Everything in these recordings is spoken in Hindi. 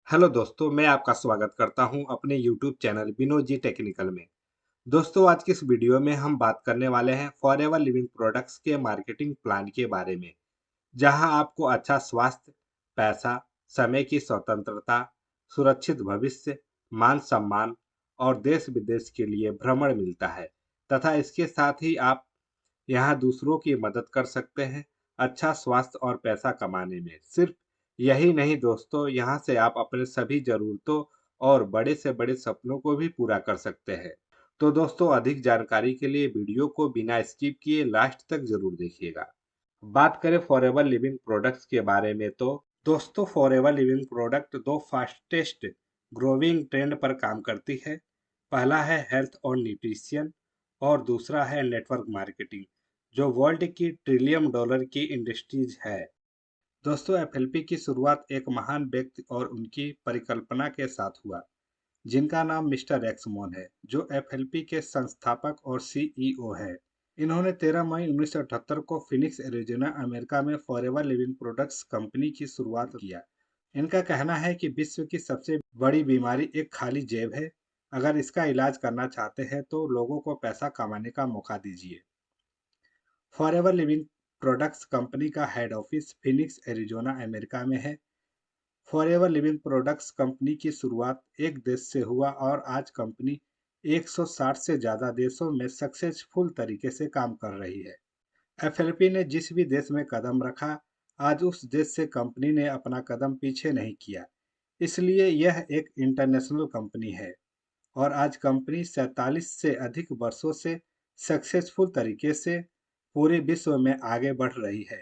हेलो दोस्तों, मैं आपका स्वागत करता हूं अपने YouTube channel Vinod ji technical में। दोस्तों, आज की इस वीडियो में हम बात करने वाले हैं फॉरएवर लिविंग प्रोडक्ट्स के मार्केटिंग प्लान के बारे में, जहां आपको अच्छा स्वास्थ्य, पैसा, समय की स्वतंत्रता, सुरक्षित भविष्य, मान सम्मान और देश विदेश के लिए भ्रमण मिलता है तथा इसके साथ ही आप यहाँ दूसरों की मदद कर सकते हैं अच्छा स्वास्थ्य और पैसा कमाने में। सिर्फ यही नहीं दोस्तों, यहाँ से आप अपने सभी ज़रूरतों और बड़े से बड़े सपनों को भी पूरा कर सकते हैं। तो दोस्तों, अधिक जानकारी के लिए वीडियो को बिना स्किप किए लास्ट तक ज़रूर देखिएगा। बात करें फॉरएवर लिविंग प्रोडक्ट्स के बारे में तो दोस्तों, फॉरएवर लिविंग प्रोडक्ट दो फास्टेस्ट ग्रोइंग ट्रेंड पर काम करती है। पहला है हेल्थ और न्यूट्रिशन और दूसरा है नेटवर्क मार्केटिंग, जो वर्ल्ड की ट्रिलियन डॉलर की इंडस्ट्रीज है। दोस्तों, एफएलपी की शुरुआत एक महान व्यक्ति और उनकी परिकल्पना के साथ हुआ, जिनका नाम मिस्टर एक्समोन है, जो एफएलपी के संस्थापक और सीईओ है। इन्होंने 13 मई 1978 को फिनिक्स एरिज़ोना अमेरिका में फॉरएवर लिविंग प्रोडक्ट्स कंपनी की शुरुआत किया। इनका कहना है कि विश्व की सबसे बड़ी बीमारी एक खाली जेब है। अगर इसका इलाज करना चाहते हैं तो लोगों को पैसा कमाने का मौका दीजिए। फॉरएवर लिविंग प्रोडक्ट्स कंपनी का head office Phoenix Arizona America में है। फॉरएवर लिविंग प्रोडक्ट्स कंपनी की शुरुआत एक देश से हुआ और आज कंपनी 160 से ज़्यादा देशों में सक्सेसफुल तरीके से काम कर रही है। एफएलपी ने जिस भी देश में कदम रखा, आज उस देश से कंपनी ने अपना कदम पीछे नहीं किया। इसलिए यह एक इंटरनेशनल कंपनी है और आज कंपनी 47 से अधिक वर्षों से सक्सेसफुल तरीके से पूरे विश्व में आगे बढ़ रही है।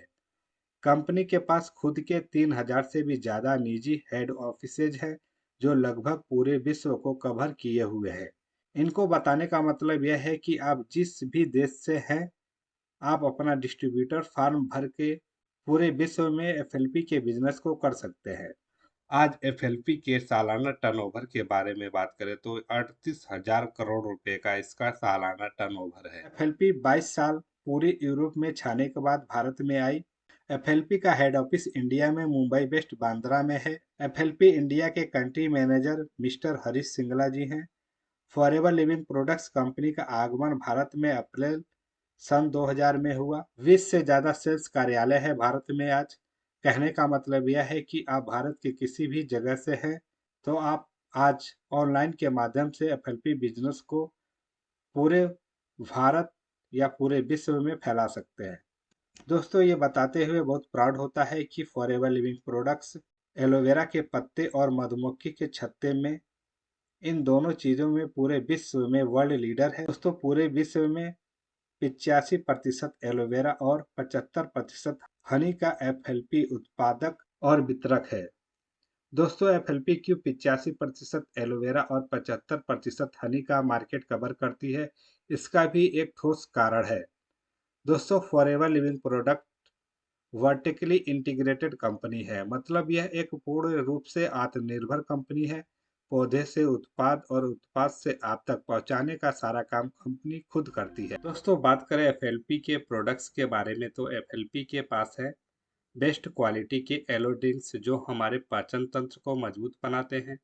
कंपनी के पास खुद के 3000 से भी ज़्यादा निजी हेड ऑफिसेज हैं, जो लगभग पूरे विश्व को कवर किए हुए हैं। इनको बताने का मतलब यह है कि आप जिस भी देश से हैं, आप अपना डिस्ट्रीब्यूटर फार्म भर के पूरे विश्व में एफएलपी के बिजनेस को कर सकते हैं। आज एफएलपी के सालाना टर्नओवर के बारे में बात करें तो 38,000 करोड़ रुपए का इसका सालाना टर्नओवर है। एफएलपी 22 साल पूरे यूरोप में छाने के बाद भारत में आई। एफएलपी का हेड ऑफिस इंडिया में मुंबई वेस्ट बांद्रा में है। एफएलपी इंडिया के country manager mister Harish Singla ji हैं। फॉरएवर लिविंग प्रोडक्ट्स कंपनी का आगमन भारत में अप्रैल सन 2000 में हुआ। 20 से ज़्यादा सेल्स कार्यालय है भारत में आज। कहने का मतलब यह है कि आप भारत के किसी भी जगह से हैं, तो आप आज ऑनलाइन के माध्यम से एफएलपी बिजनेस को पूरे भारत या पूरे विश्व में फैला सकते हैं। दोस्तों, ये बताते हुए बहुत प्राउड होता है कि फॉरएवर लिविंग प्रोडक्ट्स एलोवेरा के पत्ते और मधुमक्खी के छत्ते में, इन दोनों चीज़ों में पूरे विश्व में वर्ल्ड लीडर है। दोस्तों, पूरे विश्व में 85% एलोवेरा और 75% हनी का एफएलपी उत्पादक और वितरक है। दोस्तों, एफएलपी क्यों 85% एलोवेरा और 75% हनी का मार्केट कवर करती है, इसका भी एक ठोस कारण है। दोस्तों, forever living product vertically integrated company है, मतलब यह एक पूर्ण रूप से आत्मनिर्भर कंपनी है। पौधे से उत्पाद और उत्पाद से आप तक पहुंचाने का सारा काम कंपनी खुद करती है। दोस्तों, बात करें एफएलपी के प्रोडक्ट्स के बारे में तो एफएलपी के पास है बेस्ट क्वालिटी के एलो ड्रिंक्स, जो हमारे पाचन तंत्र को मजबूत बनाते हैं।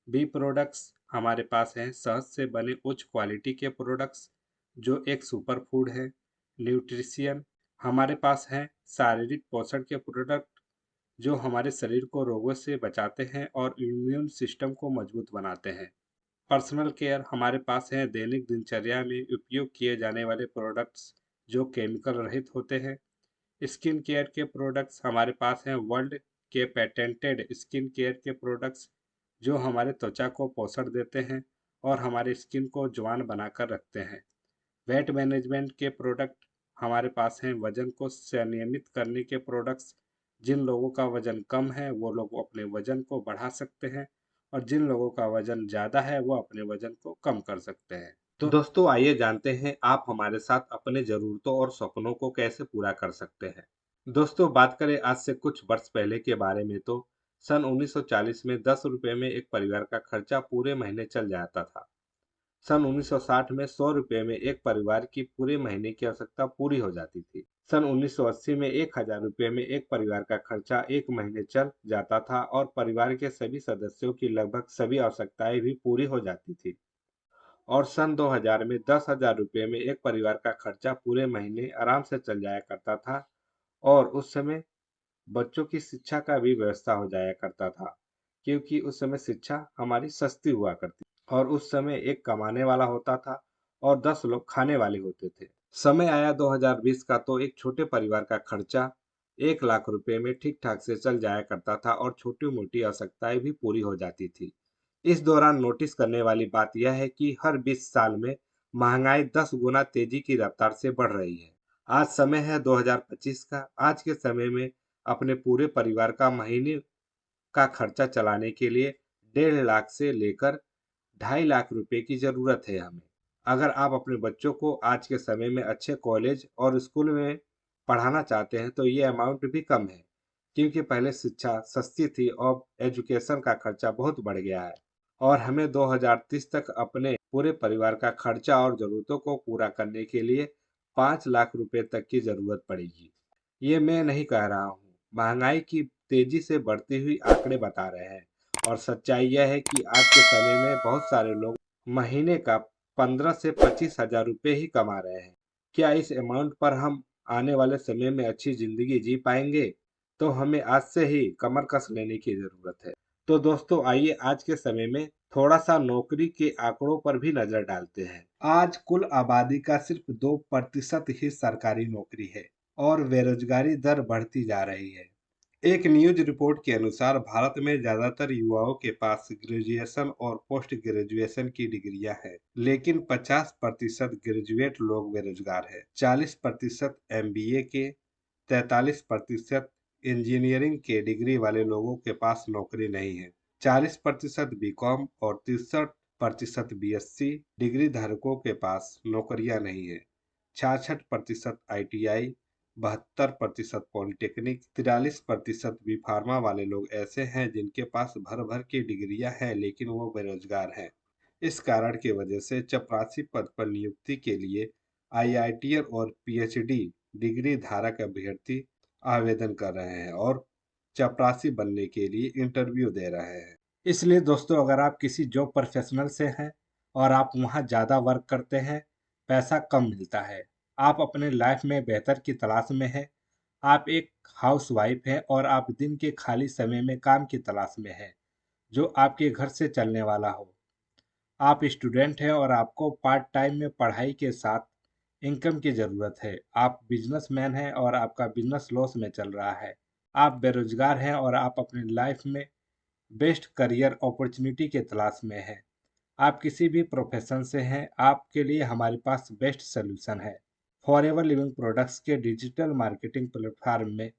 बी प्रोडक्ट्स हमारे पास हैं शहद से बने उच्च क्वालिटी के प्रोडक्ट्स, जो एक सुपर फूड है। न्यूट्रिशियन हमारे पास हैं शारीरिक पोषण के प्रोडक्ट, जो हमारे शरीर को रोगों से बचाते हैं और इम्यून सिस्टम को मजबूत बनाते हैं। पर्सनल केयर हमारे पास हैं दैनिक दिनचर्या में उपयोग किए जाने वाले प्रोडक्ट्स, जो केमिकल रहित होते हैं। स्किन केयर के प्रोडक्ट्स हमारे पास हैं वर्ल्ड के पेटेंटेड स्किन केयर के प्रोडक्ट्स, जो हमारे त्वचा को पोषण देते हैं और हमारे स्किन को जवान बनाकर रखते हैं। वेट मैनेजमेंट के प्रोडक्ट हमारे पास हैं वजन को संनियमित करने के प्रोडक्ट्स। जिन लोगों का वजन कम है वो लोग अपने वजन को बढ़ा सकते हैं और जिन लोगों का वजन ज़्यादा है वो अपने वजन को कम कर सकते हैं। तो दोस्तों, आइए जानते हैं आप हमारे साथ अपने ज़रूरतों और सपनों को कैसे पूरा कर सकते हैं। दोस्तों, बात करें आज से कुछ वर्ष पहले के बारे में तो सन 1940 में 10 रुपये में एक परिवार का खर्चा पूरे महीने चल जाता था। सन 1960 में 100 रुपये में एक परिवार की पूरे महीने की आवश्यकता पूरी हो जाती थी। सन 1980 में 1000 रुपये में एक परिवार का खर्चा एक महीने चल जाता था और परिवार के सभी सदस्यों की लगभग सभी आवश्यकताएं भी पूरी हो जाती थी। और सन 2000 में 10,000 रुपये में एक परिवार का खर्चा पूरे महीने आराम से चल जाया करता था और उस समय बच्चों की शिक्षा का भी व्यवस्था हो जाया करता था, क्योंकि उस समय शिक्षा हमारी सस्ती हुआ करती और उस समय एक कमाने वाला होता था और 10 लोग खाने वाले होते थे। समय आया 2020 का तो एक छोटे परिवार का खर्चा 1 लाख रुपए में ठीक ठाक से चल जाया करता था और छोटी मोटी आवश्यकताएं भी पूरी हो जाती थी। इस दौरान नोटिस करने वाली बात यह है कि हर 20 साल में महंगाई 10 गुना तेजी की रफ्तार से बढ़ रही है। आज समय है 2025 का। आज के समय में अपने पूरे परिवार का महीने का खर्चा चलाने के लिए 1.5 लाख से लेकर 2.5 लाख रुपए की जरूरत है हमें। अगर आप अपने बच्चों को आज के समय में अच्छे कॉलेज और स्कूल में पढ़ाना चाहते हैं तो ये अमाउंट भी कम है, क्योंकि पहले शिक्षा सस्ती थी और एजुकेशन का खर्चा बहुत बढ़ गया है और हमें 2030 तक अपने पूरे परिवार का खर्चा और जरूरतों को पूरा करने के लिए 5 लाख रुपए तक की जरूरत पड़ेगी। ये मैं नहीं कह रहा हूँ, महंगाई की तेजी से बढ़ती हुई आंकड़े बता रहे हैं और सच्चाई यह है कि आज के समय में बहुत सारे लोग महीने का 15 से 25 हजार रुपये ही कमा रहे हैं। क्या इस अमाउंट पर हम आने वाले समय में अच्छी जिंदगी जी पाएंगे? तो हमें आज से ही कमर कस लेने की जरूरत है। तो दोस्तों आइए आज के समय में थोड़ा सा नौकरी के आंकड़ों पर भी नजर डालते हैं। आज कुल आबादी का सिर्फ 2% ही सरकारी नौकरी है और बेरोजगारी दर बढ़ती जा रही है। एक न्यूज रिपोर्ट के अनुसार भारत में ज्यादातर युवाओं के पास ग्रेजुएशन और पोस्ट ग्रेजुएशन की डिग्रियां हैं, लेकिन 50% ग्रेजुएट लोग बेरोजगार हैं, 40% एमबीए के, 43% इंजीनियरिंग के डिग्री वाले लोगों के पास नौकरी नहीं है, 40% बीकॉम और 63% बीएससी डिग्री धारकों के पास नौकरियां नहीं है, 66% आईटीआई, 72% पॉलिटेक्निक, 43% बी फार्मा वाले लोग ऐसे हैं जिनके पास भर भर की डिग्रियां हैं लेकिन वो बेरोजगार हैं। इस कारण की वजह से चपरासी पद पर नियुक्ति के लिए आईआईटीएन और पीएचडी डिग्री धारक अभ्यर्थी आवेदन कर रहे हैं और चपरासी बनने के लिए इंटरव्यू दे रहे हैं। इसलिए दोस्तों अगर आप किसी जॉब प्रोफेशनल से हैं और आप वहां ज़्यादा वर्क करते हैं, पैसा कम मिलता है, आप अपने लाइफ में बेहतर की तलाश में हैं, आप एक हाउसवाइफ हैं और आप दिन के खाली समय में काम की तलाश में हैं जो आपके घर से चलने वाला हो, आप स्टूडेंट हैं और आपको पार्ट टाइम में पढ़ाई के साथ इनकम की ज़रूरत है, आप बिजनेसमैन हैं और आपका बिजनेस लॉस में चल रहा है, आप बेरोजगार हैं और आप अपनी लाइफ में बेस्ट करियर अपॉर्चुनिटी के तलाश में हैं, आप किसी भी प्रोफेशन से हैं, आपके लिए हमारे पास बेस्ट सॉल्यूशन है। फॉरएवर लिविंग प्रोडक्ट्स के डिजिटल मार्केटिंग प्लेटफॉर्म में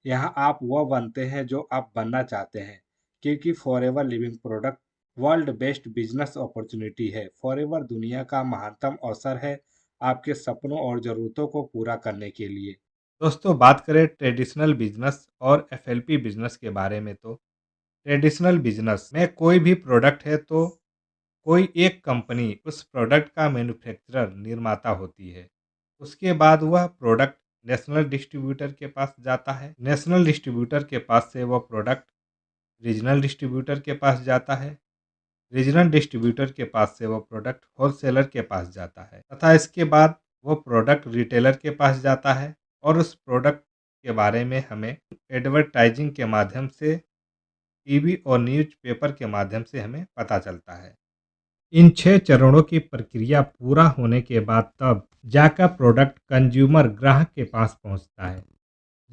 यहाँ आप वह बनते हैं जो आप बनना चाहते हैं, क्योंकि forever living product world best business opportunity है। फॉरएवर दुनिया का महानतम अवसर है आपके सपनों और ज़रूरतों को पूरा करने के लिए। दोस्तों बात करें ट्रेडिशनल बिजनेस और एफएलपी बिजनेस के बारे में, तो ट्रेडिशनल बिजनेस में कोई भी प्रोडक्ट है तो कोई एक कंपनी उस प्रोडक्ट का मैन्युफैक्चरर निर्माता होती है। उसके बाद वह प्रोडक्ट नेशनल डिस्ट्रीब्यूटर के पास जाता है, नेशनल डिस्ट्रीब्यूटर के पास से वह प्रोडक्ट रीजनल डिस्ट्रीब्यूटर के पास जाता है, रीजनल डिस्ट्रीब्यूटर के पास से वह प्रोडक्ट होलसेलर के पास जाता है तथा इसके बाद वह प्रोडक्ट रिटेलर के पास जाता है और उस प्रोडक्ट के बारे में हमें एडवर्टाइजिंग के माध्यम से, टीवी और न्यूज़पेपर के माध्यम से हमें पता चलता है। इन 6 चरणों की प्रक्रिया पूरा होने के बाद तब जाकर प्रोडक्ट कंज्यूमर ग्राहक के पास पहुंचता है।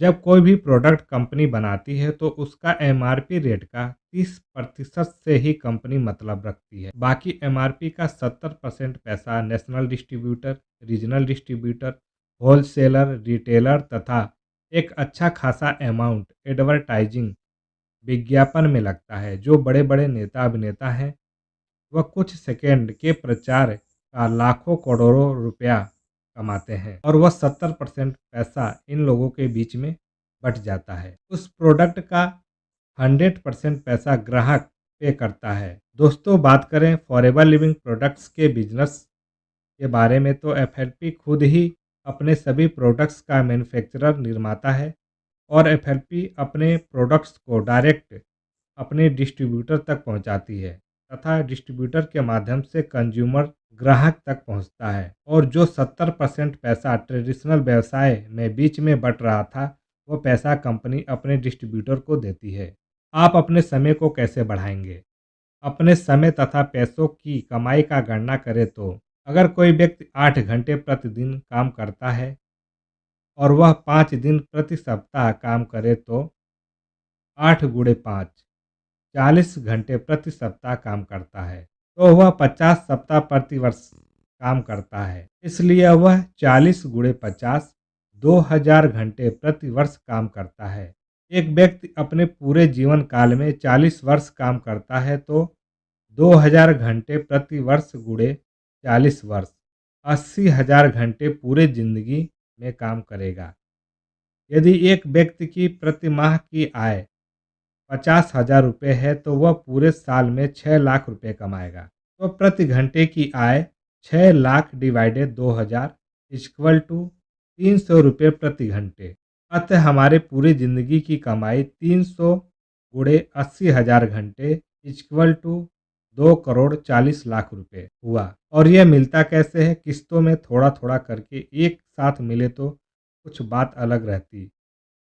जब कोई भी प्रोडक्ट कंपनी बनाती है तो उसका एमआरपी रेट का 30% से ही कंपनी मतलब रखती है। बाकी एमआरपी का 70% पैसा national distributor, regional distributor, wholesaler, retailer तथा एक अच्छा खासा अमाउंट एडवर्टाइजिंग विज्ञापन में लगता है। जो बड़े बड़े नेता अभिनेता हैं वह कुछ सेकंड के प्रचार का लाखों करोड़ों रुपया कमाते हैं और वह 70% पैसा इन लोगों के बीच में बट जाता है। उस प्रोडक्ट का 100% पैसा ग्राहक पे करता है। दोस्तों बात करें फॉरएवर लिविंग प्रोडक्ट्स के बिजनेस के बारे में, तो एफएलपी खुद ही अपने सभी प्रोडक्ट्स का मैन्युफैक्चरर निर्माता है और एफएलपी अपने प्रोडक्ट्स को डायरेक्ट अपने डिस्ट्रीब्यूटर तक पहुंचाती है तथा डिस्ट्रीब्यूटर के माध्यम से कंज्यूमर ग्राहक तक पहुंचता है, और जो 70% पैसा ट्रेडिशनल व्यवसाय में बीच में बट रहा था, वो पैसा कंपनी अपने डिस्ट्रीब्यूटर को देती है। आप अपने समय को कैसे बढ़ाएंगे? अपने समय तथा पैसों की कमाई का गणना करें तो अगर कोई व्यक्ति 8 घंटे प्रतिदिन काम करता है और वह 5 दिन प्रति सप्ताह काम करे तो 8 गुणे 5 40 घंटे प्रति सप्ताह काम करता है, तो वह 50 सप्ताह प्रति वर्ष काम करता है। इसलिए वह 40 गुणे 50 2000 घंटे प्रति वर्ष काम करता है। एक व्यक्ति अपने पूरे जीवन काल में 40 वर्ष काम करता है तो 2000 घंटे प्रति वर्ष गुणे 40 वर्ष 80,000 घंटे पूरे जिंदगी में काम करेगा। यदि एक व्यक्ति की प्रति माह की आय 50,000 रुपये है तो वह पूरे साल में 6 लाख रुपये कमाएगा। तो प्रति घंटे की आय 6 लाख डिवाइडेड 2000 इक्वल टू 300 रुपये प्रति घंटे। अतः हमारे पूरी जिंदगी की कमाई 300 गुणे 80,000 घंटे इक्वल टू 2,40,00,000 रुपये हुआ। और यह मिलता कैसे है? किस्तों में थोड़ा थोड़ा करके एक साथ मिले तो कुछ बात अलग रहती,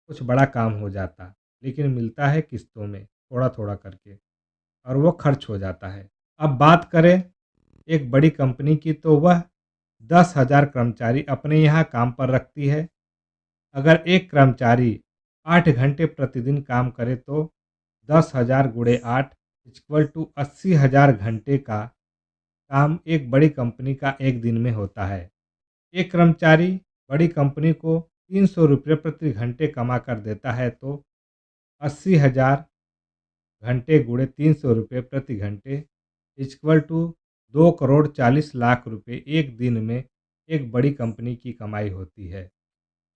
कुछ बड़ा काम हो जाता, लेकिन मिलता है किस्तों में थोड़ा थोड़ा करके और वो खर्च हो जाता है। अब बात करें एक बड़ी कंपनी की तो वह 10,000 कर्मचारी अपने यहाँ काम पर रखती है। अगर एक कर्मचारी 8 घंटे प्रतिदिन काम करे तो 10,000 गुणे 8 इक्वल टू 80,000 घंटे का काम एक बड़ी कंपनी का एक दिन में होता है। एक कर्मचारी बड़ी कंपनी को 300 रुपये प्रति घंटे कमा कर देता है तो 80,000 घंटे गुणे 300 रुपये प्रति घंटे इक्वल टू 2,40,00,000 रुपये एक दिन में एक बड़ी कंपनी की कमाई होती है।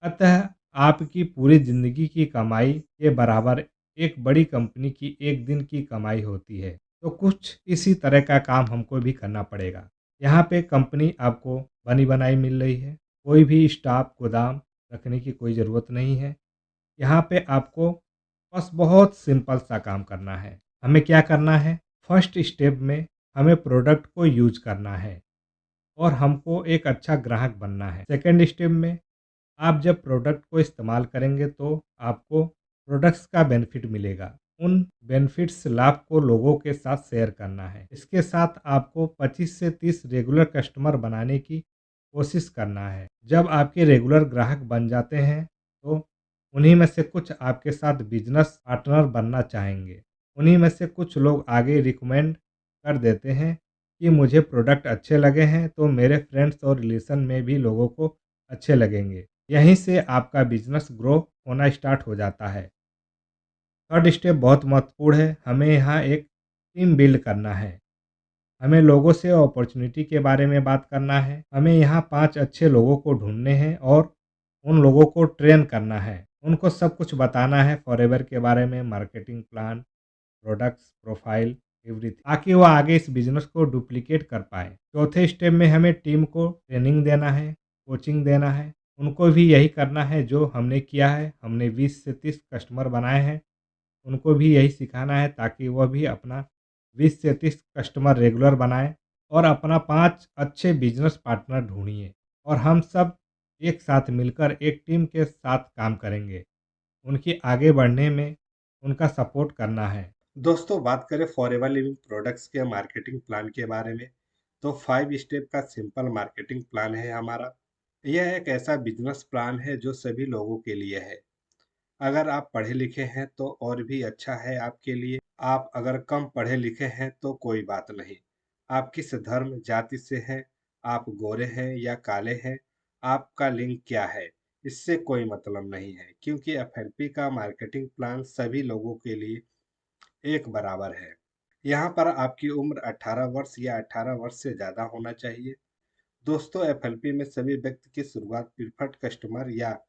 अतः आपकी पूरी ज़िंदगी की कमाई के बराबर एक बड़ी कंपनी की एक दिन की कमाई होती है। तो कुछ इसी तरह का काम हमको भी करना पड़ेगा। यहाँ पे कंपनी आपको बनी बनाई मिल रही है, कोई भी स्टाफ गोदाम रखने की कोई ज़रूरत नहीं है। यहाँ पे आपको बस बहुत सिंपल सा काम करना है। हमें क्या करना है? फर्स्ट स्टेप में हमें प्रोडक्ट को यूज़ करना है और हमको एक अच्छा ग्राहक बनना है। सेकंड स्टेप में आप जब प्रोडक्ट को इस्तेमाल करेंगे तो आपको प्रोडक्ट्स का बेनिफिट मिलेगा। उन बेनिफिट्स लाभ को लोगों के साथ शेयर करना है। इसके साथ आपको 25 से 30 रेगुलर कस्टमर बनाने की कोशिश करना है। जब आपके रेगुलर ग्राहक बन जाते हैं तो उन्हीं में से कुछ आपके साथ बिजनेस पार्टनर बनना चाहेंगे। उन्हीं में से कुछ लोग आगे रिकमेंड कर देते हैं कि मुझे प्रोडक्ट अच्छे लगे हैं तो मेरे फ्रेंड्स और रिलेशन में भी लोगों को अच्छे लगेंगे। यहीं से आपका बिजनेस ग्रो होना स्टार्ट हो जाता है। थर्ड स्टेप बहुत महत्वपूर्ण है। हमें यहाँ एक टीम बिल्ड करना है। हमें लोगों से अपॉर्चुनिटी के बारे में बात करना है। हमें यहाँ 5 अच्छे लोगों को ढूंढने हैं और उन लोगों को ट्रेन करना है। उनको सब कुछ बताना है फॉरएवर के बारे में, marketing plan, products, profile, everything, ताकि वो आगे इस बिजनेस को डुप्लीकेट कर पाए। चौथे स्टेप में हमें टीम को ट्रेनिंग देना है, कोचिंग देना है। उनको भी यही करना है जो हमने किया है। हमने 20 से 30 कस्टमर बनाए हैं, उनको भी यही सिखाना है ताकि वह भी अपना 20 से 30 कस्टमर रेगुलर बनाएं और अपना 5 अच्छे बिजनेस पार्टनर ढूंढिए और हम सब एक साथ मिलकर एक टीम के साथ काम करेंगे। उनके आगे बढ़ने में उनका सपोर्ट करना है। दोस्तों, बात करें फॉरएवर लिविंग प्रोडक्ट्स के मार्केटिंग प्लान के बारे में, तो 5 स्टेप का सिंपल मार्केटिंग प्लान है हमारा। यह एक ऐसा बिजनेस प्लान है जो सभी लोगों के लिए है। अगर आप पढ़े लिखे हैं तो और भी अच्छा है आपके लिए। आप अगर कम पढ़े लिखे हैं तो कोई बात नहीं। आप किस धर्म जाति से हैं, आप गोरे हैं या काले हैं, आपका लिंग क्या है, इससे कोई मतलब नहीं है, क्योंकि एफएलपी का मार्केटिंग प्लान सभी लोगों के लिए एक बराबर है। यहाँ पर आपकी उम्र 18 वर्ष या 18 वर्ष से ज़्यादा होना चाहिए। दोस्तों, एफएलपी में सभी व्यक्ति की शुरुआत प्रीफर्ड कस्टमर या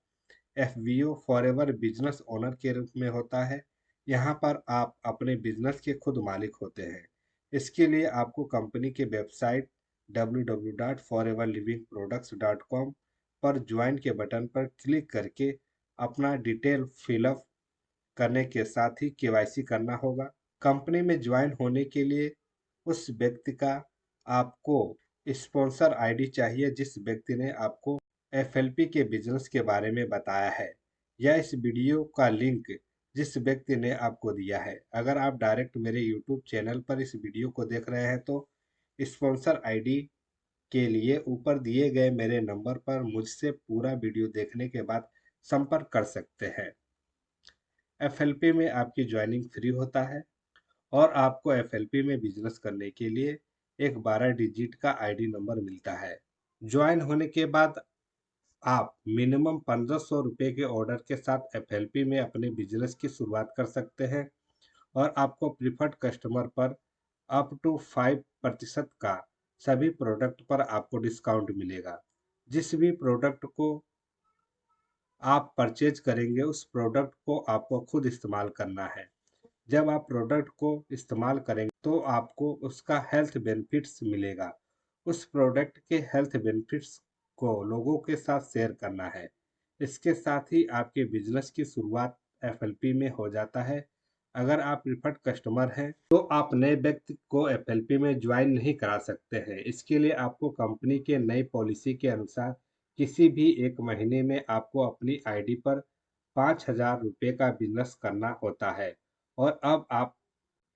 एफवीओ फॉरएवर बिजनेस ओनर के रूप में होता है। यहाँ पर आप अपने बिजनेस के खुद मालिक होते हैं। इसके लिए आपको कंपनी के वेबसाइट www.foreverlivingproducts.com पर ज्वाइन के बटन पर क्लिक करके अपना डिटेल फिलअप करने के साथ ही केवाईसी करना होगा। कंपनी में ज्वाइन होने के लिए उस व्यक्ति का आपको स्पॉन्सर आईडी चाहिए जिस व्यक्ति ने आपको एफएलपी के बिजनेस के बारे में बताया है, या इस वीडियो का लिंक जिस व्यक्ति ने आपको दिया है। अगर आप डायरेक्ट मेरे यूट्यूब चैनल पर इस वीडियो को देख रहे हैं तो स्पॉन्सर आईडी के लिए ऊपर दिए गए मेरे नंबर पर मुझसे पूरा वीडियो देखने के बाद संपर्क कर सकते हैं। एफएलपी में आपकी ज्वाइनिंग फ्री होता है और आपको एफएलपी में बिजनेस करने के लिए एक 12 डिजिट का आईडी नंबर मिलता है। ज्वाइन होने के बाद आप मिनिमम 1500 रुपये के ऑर्डर के साथ एफएलपी में अपने बिजनेस की शुरुआत कर सकते हैं और आपको प्रिफर्ड कस्टमर पर अप टू 5% का सभी प्रोडक्ट पर आपको डिस्काउंट मिलेगा। जिस भी प्रोडक्ट को आप परचेज करेंगे उस प्रोडक्ट को आपको खुद इस्तेमाल करना है। जब आप प्रोडक्ट को इस्तेमाल करेंगे तो आपको उसका हेल्थ बेनिफिट्स मिलेगा। उस प्रोडक्ट के हेल्थ बेनिफिट्स को लोगों के साथ शेयर करना है। इसके साथ ही आपके बिजनेस की शुरुआत एफएलपी में हो जाता है। अगर आप प्रिफर्ड कस्टमर हैं तो आप नए व्यक्ति को एफएलपी में ज्वाइन नहीं करा सकते हैं। इसके लिए आपको कंपनी के नई पॉलिसी के अनुसार किसी भी एक महीने में आपको अपनी आईडी पर 5,000 रुपये का बिजनेस करना होता है और अब आप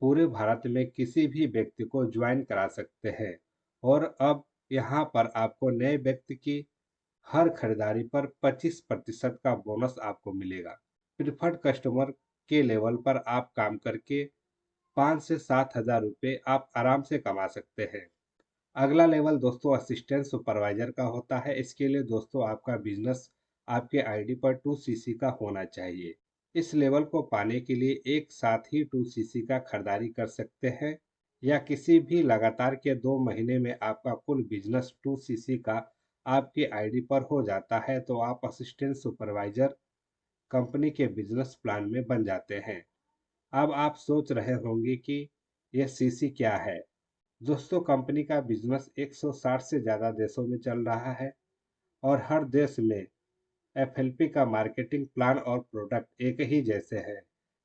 पूरे भारत में किसी भी व्यक्ति को ज्वाइन करा सकते हैं। और अब यहाँ पर आपको नए व्यक्ति की हर खरीदारी पर 25% का बोनस आपको मिलेगा। प्रिफर्ड कस्टमर के लेवल पर आप काम करके 5 से 7,000 रुपये आप आराम से कमा सकते हैं। अगला लेवल दोस्तों असिस्टेंट सुपरवाइजर का होता है। इसके लिए दोस्तों आपका बिजनेस आपके आईडी पर 2 सीसी का होना चाहिए। इस लेवल को पाने के लिए एक साथ ही 2 सीसी का खरीदारी कर सकते हैं या किसी भी लगातार के 2 महीने में आपका कुल बिजनेस 2 सीसी का आपके आईडी पर हो जाता है तो आप असिस्टेंट सुपरवाइजर कंपनी के बिजनेस प्लान में बन जाते हैं। अब आप सोच रहे होंगे कि यह सीसी क्या है। दोस्तों कंपनी का बिजनेस 160 से ज़्यादा देशों में चल रहा है और हर देश में एफएलपी का मार्केटिंग प्लान और प्रोडक्ट एक ही जैसे हैं,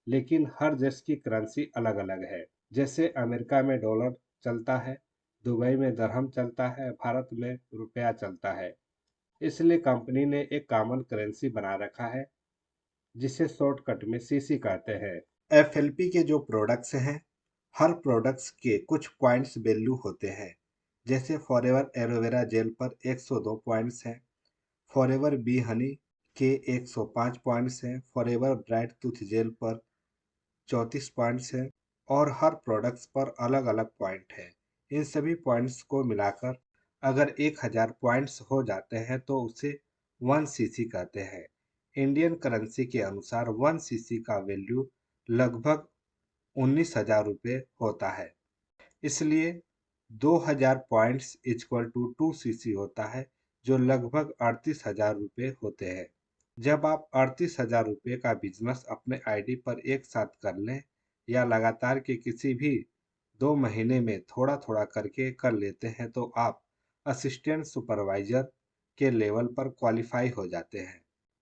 लेकिन हर देश की करेंसी अलग-अलग है। जैसे अमेरिका में डॉलर चलता है, दुबई में दरहम चलता है, भारत में रुपया चलता है। इसलिए कंपनी ने एक कॉमन करेंसी बना रखा है जिसे शॉर्टकट में सीसी कहते हैं। एफएलपी के जो प्रोडक्ट्स हैं हर प्रोडक्ट्स के कुछ पॉइंट्स वैल्यू होते हैं। जैसे फॉरएवर एलोवेरा जेल पर 102 पॉइंट्स हैं, फॉरएवर बी हनी के 105 पॉइंट्स हैं, फॉरएवर ब्राइट टूथ जेल पर 34 पॉइंट्स हैं और हर प्रोडक्ट्स पर अलग अलग पॉइंट है। इन सभी पॉइंट्स को मिलाकर अगर 1000 पॉइंट्स हो जाते हैं तो उसे 1 सीसी कहते हैं। इंडियन करेंसी के अनुसार 1 सीसी का वैल्यू लगभग 19,000 रुपये होता है। इसलिए 2000 पॉइंट्स इक्वल टू 2 सीसी होता है जो लगभग 38,000 रुपये होते हैं। जब आप 38,000 रुपये का बिजनेस अपने आईडी पर एक साथ कर लें या लगातार के किसी भी 2 महीने में थोड़ा थोड़ा करके कर लेते हैं तो आप असिस्टेंट सुपरवाइजर के लेवल पर क्वालिफाई हो जाते हैं।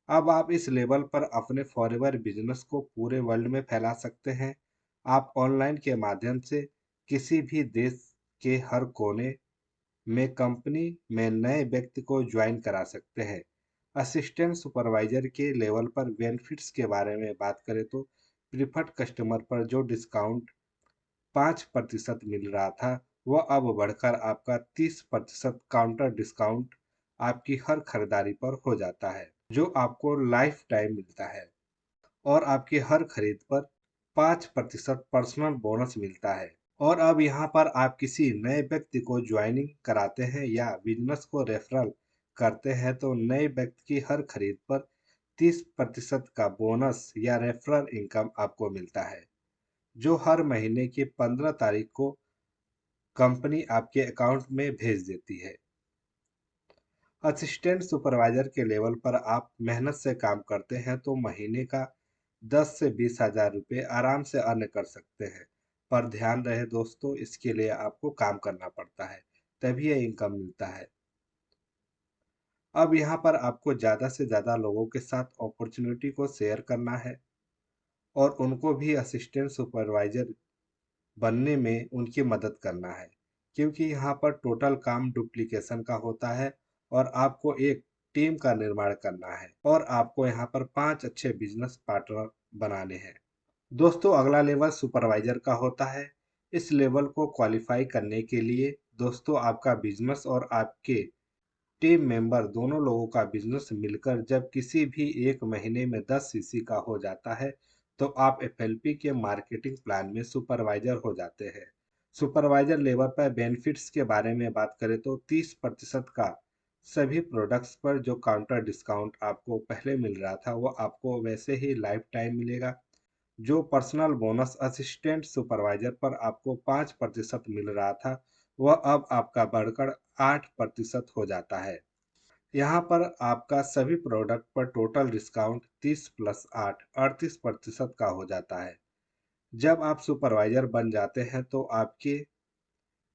अब आप इस लेवल पर अपने फॉरएवर बिजनेस को पूरे वर्ल्ड में फैला सकते हैं। आप ऑनलाइन के माध्यम से किसी भी देश के हर कोने में कंपनी में नए व्यक्ति को ज्वाइन करा सकते हैं। असिस्टेंट सुपरवाइजर के लेवल पर बेनिफिट्स के बारे में बात करें तो प्रिफर्ड कस्टमर पर जो डिस्काउंट 5% मिल रहा था वह अब बढ़कर आपका 30% काउंटर डिस्काउंट आपकी हर खरीदारी पर हो जाता है जो आपको लाइफ टाइम मिलता है और आपकी हर खरीद पर 5% पर्सनल बोनस मिलता है। और अब यहाँ पर आप किसी नए व्यक्ति को ज्वाइनिंग कराते हैं या बिजनेस को रेफरल करते हैं तो नए व्यक्ति की हर खरीद पर 30% का बोनस या रेफरल इनकम आपको मिलता है जो हर महीने की 15 तारीख को कंपनी आपके अकाउंट में भेज देती है। असिस्टेंट सुपरवाइजर के लेवल पर आप मेहनत से काम करते हैं तो महीने का 10 से 20,000 रुपये आराम से अर्न कर सकते हैं। पर ध्यान रहे दोस्तों इसके लिए आपको काम करना पड़ता है तभी यह इनकम मिलता है। अब यहाँ पर आपको ज़्यादा से ज़्यादा लोगों के साथ अपॉर्चुनिटी को शेयर करना है और उनको भी असिस्टेंट सुपरवाइज़र बनने में उनकी मदद करना है, क्योंकि यहाँ पर टोटल काम डुप्लीकेशन का होता है और आपको एक टीम का निर्माण करना है और आपको यहाँ पर 5 अच्छे बिज़नेस पार्टनर बनाने हैं। दोस्तों अगला लेवल सुपरवाइज़र का होता है। इस लेवल को क्वालिफ़ाई करने के लिए दोस्तों आपका बिज़नेस और आपके टीम मेंबर दोनों लोगों का बिजनेस मिलकर जब किसी भी एक महीने में 10 सीसी का हो जाता है, तो आप एफएलपी के मार्केटिंग प्लान में सुपरवाइजर हो जाते हैं। सुपरवाइजर लेवल पर बेनिफिट्स के बारे में बात करें तो 30% का सभी प्रोडक्ट्स पर जो काउंटर डिस्काउंट आपको पहले मिल रहा था, वो आपको वैसे ही लाइफ टाइम मिलेगा। जो पर्सनल बोनस असिस्टेंट सुपरवाइजर पर आपको 5% मिल रहा था, वह अब आपका बढ़कर 8% हो जाता है। यहाँ पर आपका सभी प्रोडक्ट पर टोटल डिस्काउंट 30 प्लस 8 38% का हो जाता है। जब आप सुपरवाइजर बन जाते हैं तो आपके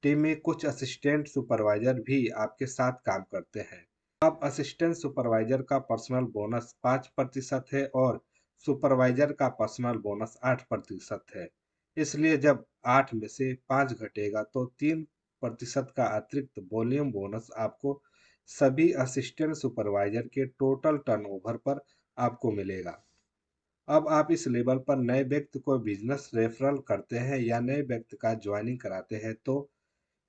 टीम में कुछ असिस्टेंट सुपरवाइजर भी आपके साथ काम करते हैं। अब असिस्टेंट सुपरवाइजर का पर्सनल बोनस 5% है और सुपरवाइजर का पर्सनल बोनस 8% है। इसलिए जब 8 में से 5 घटेगा तो 3% का अतिरिक्त वॉल्यूम बोनस आपको सभी असिस्टेंट सुपरवाइजर के टोटल टर्नओवर पर आपको मिलेगा। अब आप इस लेवल पर नए व्यक्ति को बिजनेस रेफरल करते हैं या नए व्यक्ति का ज्वाइनिंग कराते हैं तो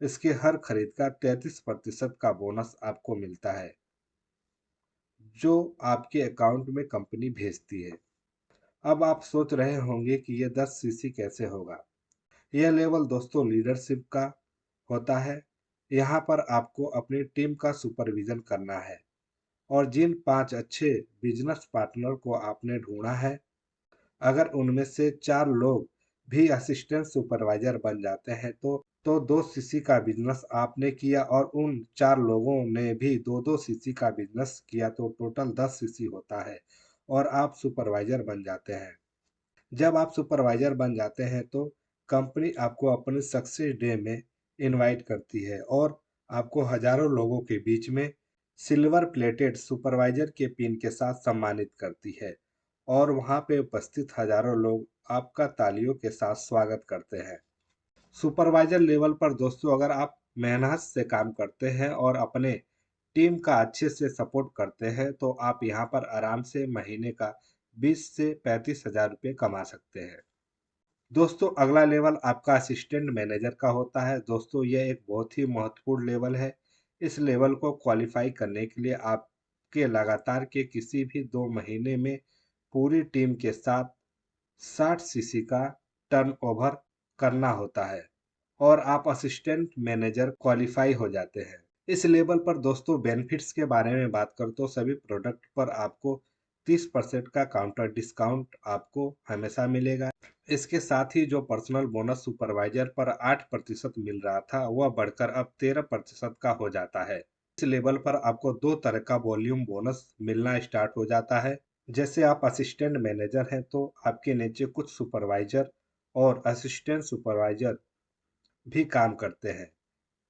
इसके हर खरीद का 33% का बोनस आपको मिलता है, जो आपके अकाउंट में कंपनी भेजती है। अब आप सोच रहे होंगे कि ये 10 सीसी कैसे होगा। यह लेवल दोस्तों लीडरशिप का होता है। यहाँ पर आपको अपनी टीम का सुपरविजन करना है और जिन 5 अच्छे बिजनेस पार्टनर को आपने ढूंढा है, अगर उनमें से 4 लोग भी असिस्टेंट सुपरवाइजर बन जाते हैं तो 2 सीसी का बिजनेस आपने किया और उन 4 लोगों ने भी 2-2 सीसी का बिजनेस किया तो टोटल 10 सीसी होता है और आप सुपरवाइजर बन जाते हैं। जब आप सुपरवाइजर बन जाते हैं तो कंपनी आपको अपने सक्सेस डे में इनवाइट करती है और आपको हजारों लोगों के बीच में सिल्वर प्लेटेड सुपरवाइजर के पिन के साथ सम्मानित करती है और वहां पे उपस्थित हजारों लोग आपका तालियों के साथ स्वागत करते हैं। सुपरवाइजर लेवल पर दोस्तों अगर आप मेहनत से काम करते हैं और अपने टीम का अच्छे से सपोर्ट करते हैं तो आप यहाँ पर आराम से महीने का 20 से 35 हजार रुपये कमा सकते हैं। दोस्तों अगला लेवल आपका असिस्टेंट मैनेजर का होता है। दोस्तों यह एक बहुत ही महत्वपूर्ण लेवल है। इस लेवल को क्वालिफाई करने के लिए आपके लगातार के किसी भी 2 महीने में पूरी टीम के साथ 60 सीसी का टर्नओवर करना होता है और आप असिस्टेंट मैनेजर क्वालिफाई हो जाते हैं। इस लेवल पर दोस्तों बेनिफिट्स के बारे में बात करें तो सभी प्रोडक्ट पर आपको 30% का काउंटर डिस्काउंट आपको हमेशा मिलेगा। इसके साथ ही जो पर्सनल बोनस सुपरवाइजर पर 8% मिल रहा था वह बढ़कर अब 13% का हो जाता है। इस लेवल पर आपको 2 तरह का वॉल्यूम बोनस मिलना स्टार्ट हो जाता है। जैसे आप असिस्टेंट मैनेजर हैं तो आपके नीचे कुछ सुपरवाइजर और असिस्टेंट सुपरवाइजर भी काम करते हैं।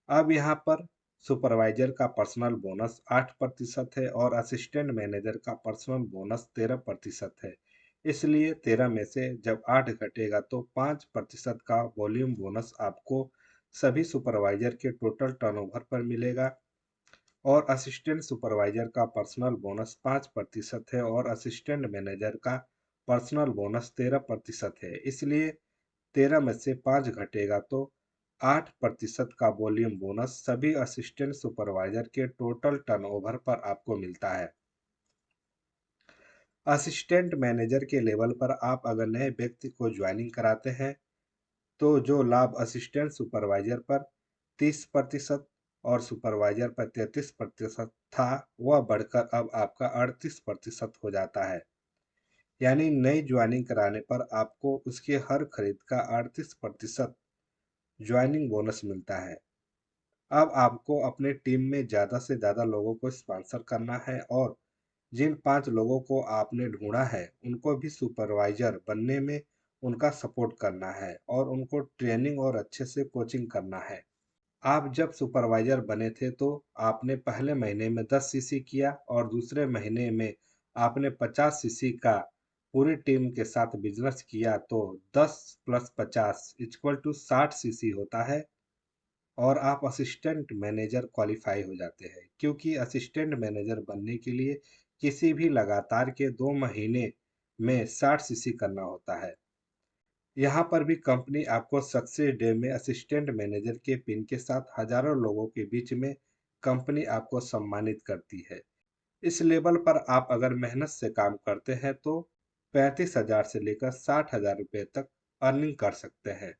अब यहाँ पर सुपरवाइजर का पर्सनल बोनस 8% है और असिस्टेंट मैनेजर का पर्सनल बोनस 13% है। इसलिए 13 में से जब 8 घटेगा तो 5% का वॉल्यूम बोनस आपको सभी सुपरवाइजर के टोटल टर्नओवर पर मिलेगा और असिस्टेंट सुपरवाइजर का पर्सनल बोनस 5% है और असिस्टेंट मैनेजर का पर्सनल बोनस 13% है। इसलिए 13 में से 5 घटेगा तो 8% का वॉल्यूम बोनस सभी असिस्टेंट सुपरवाइजर के टोटल टर्नओवर पर आपको मिलता है। असिस्टेंट मैनेजर के लेवल पर आप अगर नए व्यक्ति को ज्वाइनिंग कराते हैं तो जो लाभ असिस्टेंट सुपरवाइजर पर 30% और सुपरवाइजर पर 33% था वह बढ़कर अब आपका 38% हो जाता है। यानी नई ज्वाइनिंग कराने पर आपको उसके हर खरीद का 38% ज्वाइनिंग बोनस मिलता है। अब आपको अपने टीम में ज़्यादा से ज़्यादा लोगों को स्पॉन्सर करना है और जिन 5 लोगों को आपने ढूंढा है उनको भी सुपरवाइजर बनने में उनका सपोर्ट करना है और उनको ट्रेनिंग और अच्छे से कोचिंग करना है। आप जब सुपरवाइजर बने थे तो आपने पहले महीने में 10 सीसी किया और दूसरे महीने में आपने 50 सीसी का पूरी टीम के साथ बिजनेस किया, तो 10 प्लस 50 इक्वल टू 60 सीसी होता है और आप असिस्टेंट मैनेजर क्वालिफाई हो जाते हैं। क्योंकि असिस्टेंट मैनेजर बनने के लिए किसी भी लगातार के 2 महीने में 60 सीसी करना होता है। यहाँ पर भी कंपनी आपको सक्सेस डे में असिस्टेंट मैनेजर के पिन के साथ हजारों लोगों के बीच में कंपनी आपको सम्मानित करती है। इस लेवल पर आप अगर मेहनत से काम करते हैं तो 35,000 से लेकर 60,000 रुपये तक अर्निंग कर सकते हैं।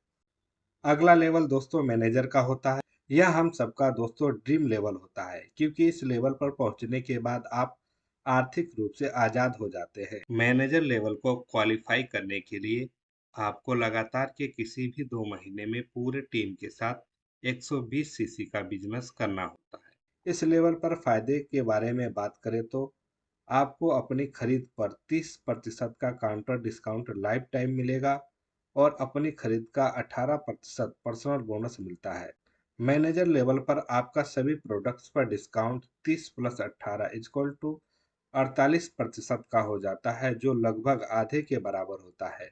अगला लेवल दोस्तों मैनेजर का होता है। यह हम सबका दोस्तों ड्रीम लेवल होता है, क्योंकि इस लेवल पर पहुंचने के बाद आप आर्थिक रूप से आजाद हो जाते हैं। मैनेजर लेवल को क्वालिफाई करने के लिए आपको लगातार के किसी भी 2 महीने में पूरे टीम के साथ 120 सीसी का बिजनेस करना होता है। इस लेवल पर फायदे के बारे में बात करें तो आपको अपनी खरीद पर 30% का काउंटर डिस्काउंट लाइफ टाइम मिलेगा और अपनी खरीद का 18% पर्सनल बोनस मिलता है। मैनेजर लेवल पर आपका सभी प्रोडक्ट्स पर डिस्काउंट 30 प्लस 18 इक्वल टू 48% का हो जाता है, जो लगभग आधे के बराबर होता है।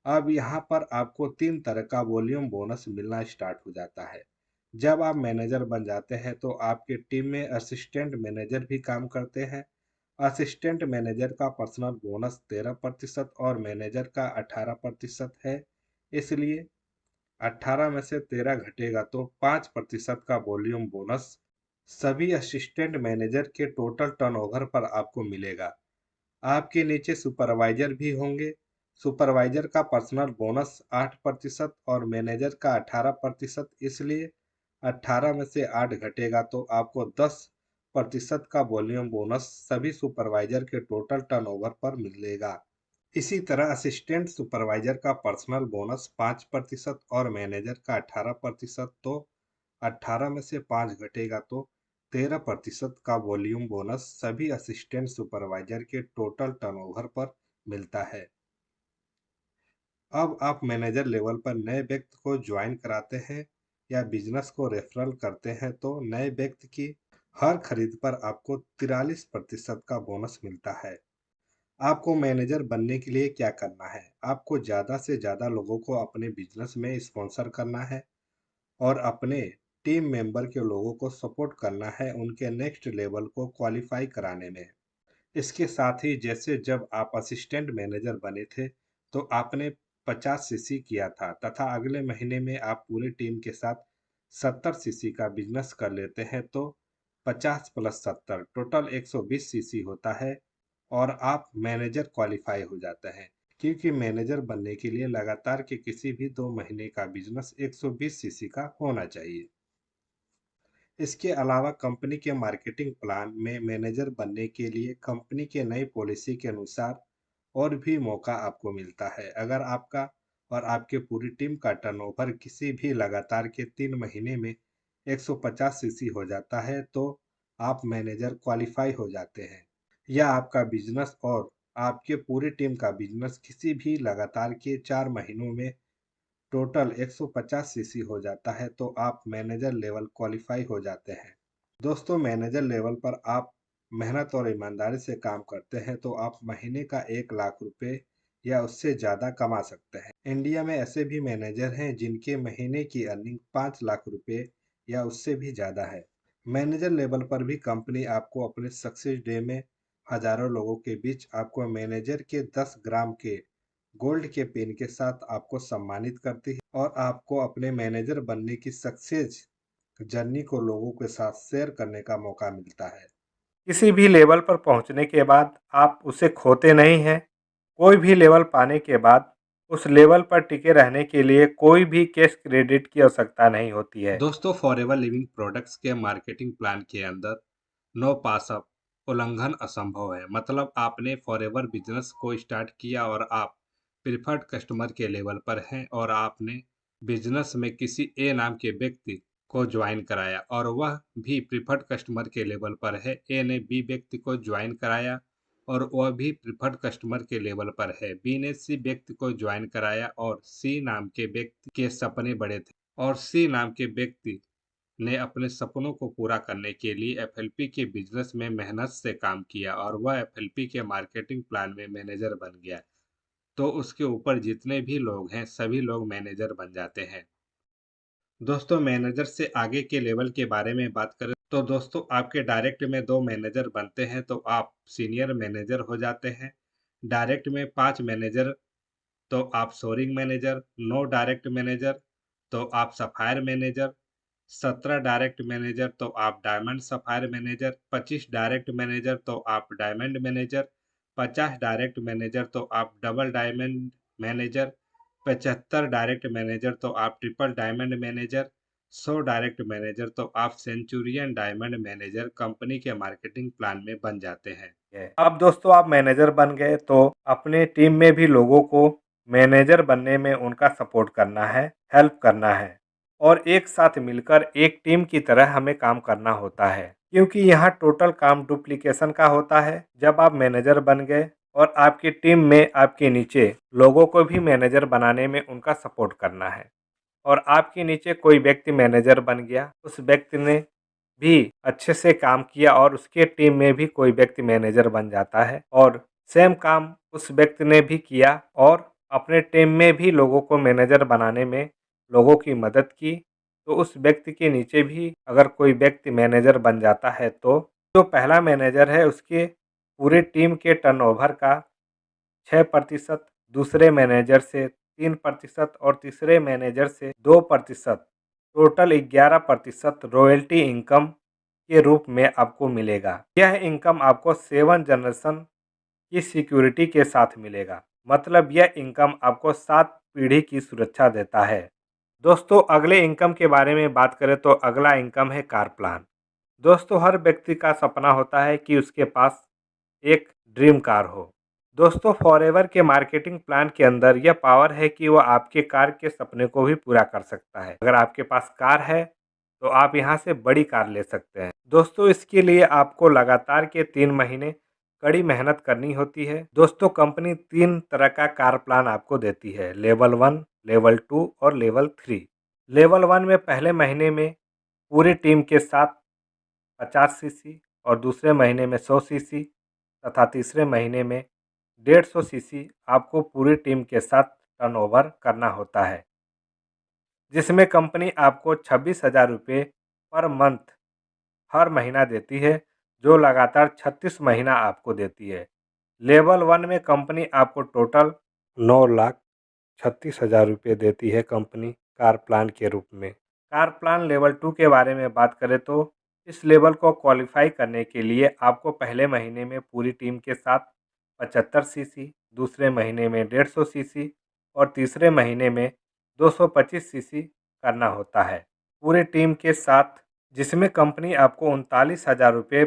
अब यहाँ पर आपको 3 तरह का वॉल्यूम बोनस मिलना स्टार्ट हो जाता है। जब आप मैनेजर बन जाते हैं तो आपके टीम में असिस्टेंट मैनेजर भी काम करते हैं। असिस्टेंट मैनेजर का पर्सनल बोनस 13% और मैनेजर का 18% है। इसलिए 18 में से 13 घटेगा तो 5% का वॉल्यूम बोनस सभी असिस्टेंट मैनेजर के टोटल टर्नओवर पर आपको मिलेगा। आपके नीचे सुपरवाइजर भी होंगे। सुपरवाइजर का पर्सनल बोनस 8% और मैनेजर का 18%, इसलिए 18 में से 8 घटेगा तो आपको 10% का वॉल्यूम बोनस सभी सुपरवाइजर के टोटल टर्नओवर पर मिलेगा। इसी तरह असिस्टेंट सुपरवाइजर का पर्सनल बोनस 5% और मैनेजर का 18%, तो 18 में से 5 घटेगा तो 13% का वॉल्यूम बोनस सभी असिस्टेंट सुपरवाइजर के टोटल टर्नओवर पर मिलता है। अब आप मैनेजर लेवल पर नए व्यक्ति को ज्वाइन कराते हैं या बिजनेस को रेफरल करते हैं तो नए व्यक्ति की हर खरीद पर आपको 43% का बोनस मिलता है। आपको मैनेजर बनने के लिए क्या करना है? आपको ज़्यादा से ज़्यादा लोगों को अपने बिजनेस में स्पॉन्सर करना है और अपने टीम मेंबर के लोगों को सपोर्ट करना है उनके नेक्स्ट लेवल को क्वालिफाई कराने में। इसके साथ ही जैसे जब आप असिस्टेंट मैनेजर बने थे तो आपने 50 सीसी किया था तथा अगले महीने में आप पूरी टीम के साथ 70 सीसी का बिजनेस कर लेते हैं, तो 50 प्लस 70 टोटल 120 सीसी होता है और आप मैनेजर क्वालिफाई हो जाते हैं। क्योंकि मैनेजर बनने के लिए लगातार के किसी भी 2 महीने का बिजनेस 120 सीसी का होना चाहिए। इसके अलावा कंपनी के मार्केटिंग प्लान में मैनेजर बनने के लिए कंपनी के नई पॉलिसी के अनुसार और भी मौका आपको मिलता है। अगर आपका और आपके पूरी टीम का टर्नओवर किसी भी लगातार के 3 महीने में 150 सीसी हो जाता है तो आप मैनेजर क्वालिफाई हो जाते हैं। या आपका बिजनेस और आपके पूरी टीम का बिजनेस किसी भी लगातार के 4 महीनों में टोटल 150 सीसी हो जाता है तो आप मैनेजर लेवल क्वालिफाई हो जाते हैं। दोस्तों मैनेजर लेवल पर आप मेहनत और ईमानदारी से काम करते हैं तो आप महीने का 1 लाख रुपए या उससे ज़्यादा कमा सकते हैं। इंडिया में ऐसे भी मैनेजर हैं जिनके महीने की अर्निंग 5 लाख रुपए या उससे भी ज़्यादा है। मैनेजर लेवल पर भी कंपनी आपको अपने सक्सेस डे में हजारों लोगों के बीच आपको मैनेजर के 10 ग्राम के गोल्ड के पेन के साथ आपको सम्मानित करती है और आपको अपने मैनेजर बनने की सक्सेस जर्नी को लोगों के साथ शेयर करने का मौका मिलता है। किसी भी लेवल पर पहुंचने के बाद आप उसे खोते नहीं हैं। कोई भी लेवल पाने के बाद उस लेवल पर टिके रहने के लिए कोई भी कैश क्रेडिट की आवश्यकता नहीं होती है। दोस्तों फॉरएवर लिविंग प्रोडक्ट्स के मार्केटिंग प्लान के अंदर नो पास अप उल्लंघन असंभव है। मतलब आपने फॉरएवर बिजनेस को स्टार्ट किया और आप प्रिफर्ड कस्टमर के लेवल पर हैं और आपने बिजनेस में किसी ए नाम के व्यक्ति को ज्वाइन कराया और वह भी प्रिफर्ड कस्टमर के लेवल पर है। ए ने बी व्यक्ति को ज्वाइन कराया और वह भी प्रिफर्ड कस्टमर के लेवल पर है। बी ने सी व्यक्ति को ज्वाइन कराया और सी नाम के व्यक्ति के सपने बड़े थे और सी नाम के व्यक्ति ने अपने सपनों को पूरा करने के लिए एफएलपी के बिजनेस में मेहनत से काम किया और वह एफएलपी के मार्केटिंग प्लान में मैनेजर बन गया, तो उसके ऊपर जितने भी लोग हैं सभी लोग मैनेजर बन जाते हैं। दोस्तों, मैनेजर से आगे के लेवल के बारे में बात करें तो दोस्तों, आपके डायरेक्ट में 2 मैनेजर बनते हैं तो आप सीनियर मैनेजर हो जाते हैं। डायरेक्ट में 5 मैनेजर तो आप सोरिंग मैनेजर, 9 डायरेक्ट मैनेजर तो आप सफायर मैनेजर, 17 डायरेक्ट मैनेजर तो आप diamond sapphire manager, 25 direct manager तो आप डायमंड मैनेजर, 50 डायरेक्ट मैनेजर तो आप double diamond manager, 75 direct manager तो आप triple diamond manager, 100 direct manager तो आप सेंचुरियन डायमंड मैनेजर कंपनी के मार्केटिंग प्लान में बन जाते हैं। अब दोस्तों आप मैनेजर बन गए तो अपने टीम में भी लोगों को मैनेजर बनने में उनका सपोर्ट करना है, हेल्प करना है और एक साथ मिलकर एक टीम की तरह हमें काम करना होता है, क्योंकि यहाँ टोटल काम डुप्लीकेशन का होता है। जब आप मैनेजर बन गए और आपकी टीम में आपके नीचे लोगों को भी मैनेजर बनाने में उनका सपोर्ट करना है और आपके नीचे कोई व्यक्ति मैनेजर बन गया, उस व्यक्ति ने भी अच्छे से काम किया और उसके टीम में भी कोई व्यक्ति मैनेजर बन जाता है और सेम काम उस व्यक्ति ने भी किया और अपने टीम में भी लोगों को मैनेजर बनाने में लोगों की मदद की, तो उस व्यक्ति के नीचे भी अगर कोई व्यक्ति मैनेजर बन जाता है तो जो पहला मैनेजर है उसके पूरे टीम के टर्नओवर का 6%, दूसरे मैनेजर से 3% और तीसरे मैनेजर से 2%, टोटल 11% रॉयल्टी इनकम के रूप में आपको मिलेगा। यह इनकम आपको 7 जनरेशन की सिक्योरिटी के साथ मिलेगा, मतलब यह इनकम आपको 7 पीढ़ी की सुरक्षा देता है। दोस्तों अगले इनकम के बारे में बात करें तो अगला इनकम है कार प्लान। दोस्तों हर व्यक्ति का सपना होता है कि उसके पास एक ड्रीम कार हो। दोस्तों फॉरएवर के मार्केटिंग प्लान के अंदर यह पावर है कि वह आपके कार के सपने को भी पूरा कर सकता है। अगर आपके पास कार है तो आप यहां से बड़ी कार ले सकते हैं। दोस्तों इसके लिए आपको लगातार के 3 महीने कड़ी मेहनत करनी होती है। दोस्तों कंपनी 3 तरह का कार प्लान आपको देती है, लेवल 1, लेवल 2 और लेवल 3। लेवल 1 में पहले महीने में पूरी टीम के साथ 50 सीसी और दूसरे महीने में 100 सीसी तथा तीसरे महीने में 150 सीसी आपको पूरी टीम के साथ टर्नओवर करना होता है, जिसमें कंपनी आपको 26,000 रुपये पर मंथ हर महीना देती है, जो लगातार 36 महीना आपको देती है। लेवल 1 में कंपनी आपको टोटल 9,36,000 रुपये देती है कंपनी कार प्लान के रूप में। कार प्लान लेवल 2 के बारे में बात करें तो इस लेवल को क्वालिफाई करने के लिए आपको पहले महीने में पूरी टीम के साथ 75 सीसी, दूसरे महीने में 150 सीसी और तीसरे महीने में 225 सीसी करना होता है पूरी टीम के साथ, जिसमें कंपनी आपको 39,000 रुपये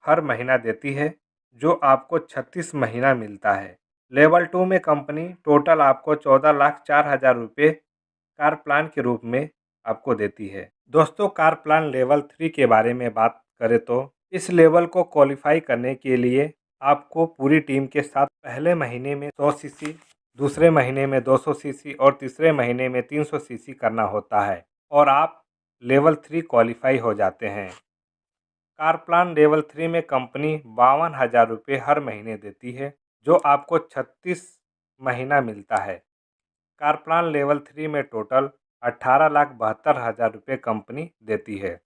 हर महीना देती है, जो आपको 36 महीना मिलता है। लेवल 2 में कंपनी टोटल आपको 14,04,000 रुपये कार प्लान के रूप में आपको देती है। दोस्तों कार प्लान लेवल 3 के बारे में बात करें तो इस लेवल को क्वालिफाई करने के लिए आपको पूरी टीम के साथ पहले महीने में 100 सीसी, दूसरे महीने में 200 सीसी और तीसरे महीने में 300 सीसी करना होता है और आप लेवल 3 क्वालिफाई हो जाते हैं। कार प्लान लेवल 3 में कंपनी 52,000 रुपये हर महीने देती है, जो आपको 36 महीना मिलता है। कार प्लान लेवल 3 में टोटल 18,72,000 रुपये कंपनी देती है।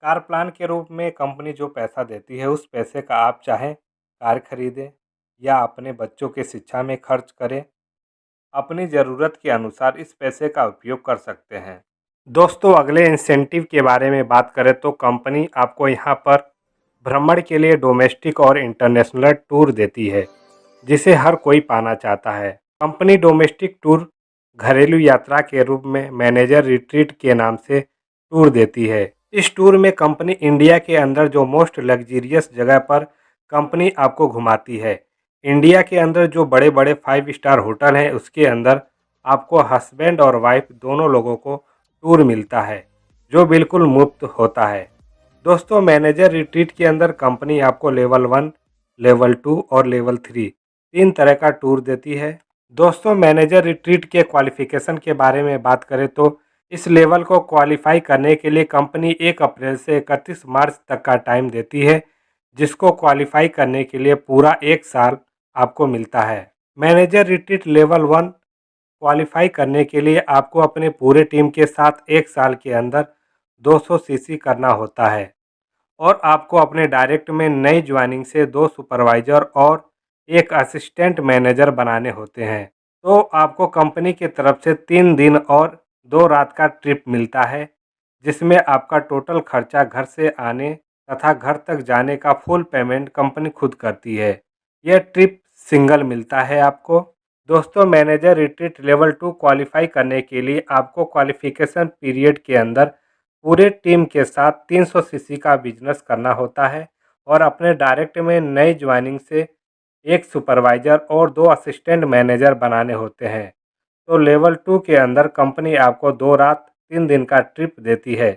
कार प्लान के रूप में कंपनी जो पैसा देती है उस पैसे का आप चाहें कार खरीदें या अपने बच्चों की शिक्षा में खर्च करें, अपनी ज़रूरत के अनुसार इस पैसे का उपयोग कर सकते हैं। दोस्तों अगले इंसेंटिव के बारे में बात करें तो कंपनी आपको यहाँ पर भ्रमण के लिए डोमेस्टिक और इंटरनेशनल टूर देती है, जिसे हर कोई पाना चाहता है। कंपनी डोमेस्टिक टूर घरेलू यात्रा के रूप में मैनेजर रिट्रीट के नाम से टूर देती है। इस टूर में कंपनी इंडिया के अंदर जो मोस्ट लग्जीरियस जगह पर कंपनी आपको घुमाती है। इंडिया के अंदर जो बड़े बड़े 5 स्टार होटल हैं उसके अंदर आपको हस्बैंड और वाइफ दोनों लोगों को टूर मिलता है, जो बिल्कुल मुफ्त होता है। दोस्तों मैनेजर रिट्रीट के अंदर कंपनी आपको लेवल 1, लेवल 2 और लेवल 3 3 तरह का टूर देती है। दोस्तों मैनेजर रिट्रीट के क्वालिफिकेशन के बारे में बात करें तो इस लेवल को क्वालिफाई करने के लिए कंपनी 1 अप्रैल से 31 मार्च तक का टाइम देती है, जिसको क्वालिफाई करने के लिए पूरा 1 साल आपको मिलता है। मैनेजर रिट्रीट लेवल 1 क्वालिफाई करने के लिए आपको अपने पूरे टीम के साथ 1 साल के अंदर 200 सीसी करना होता है और आपको अपने डायरेक्ट में नई ज्वाइनिंग से 2 सुपरवाइज़र और 1 असिस्टेंट मैनेजर बनाने होते हैं। तो आपको कंपनी की तरफ से 3 दिन और 2 रात का ट्रिप मिलता है, जिसमें आपका टोटल खर्चा घर से आने तथा घर तक जाने का फुल पेमेंट कंपनी खुद करती है। यह ट्रिप सिंगल मिलता है आपको। दोस्तों, मैनेजर रिट्रीट लेवल 2 क्वालिफाई करने के लिए आपको क्वालिफिकेशन पीरियड के अंदर पूरे टीम के साथ 300 सीसी का बिजनेस करना होता है और अपने डायरेक्ट में नई ज्वाइनिंग से 1 सुपरवाइज़र और 2 असिस्टेंट मैनेजर बनाने होते हैं। तो लेवल 2 के अंदर कंपनी आपको 2 रात 3 दिन का ट्रिप देती है।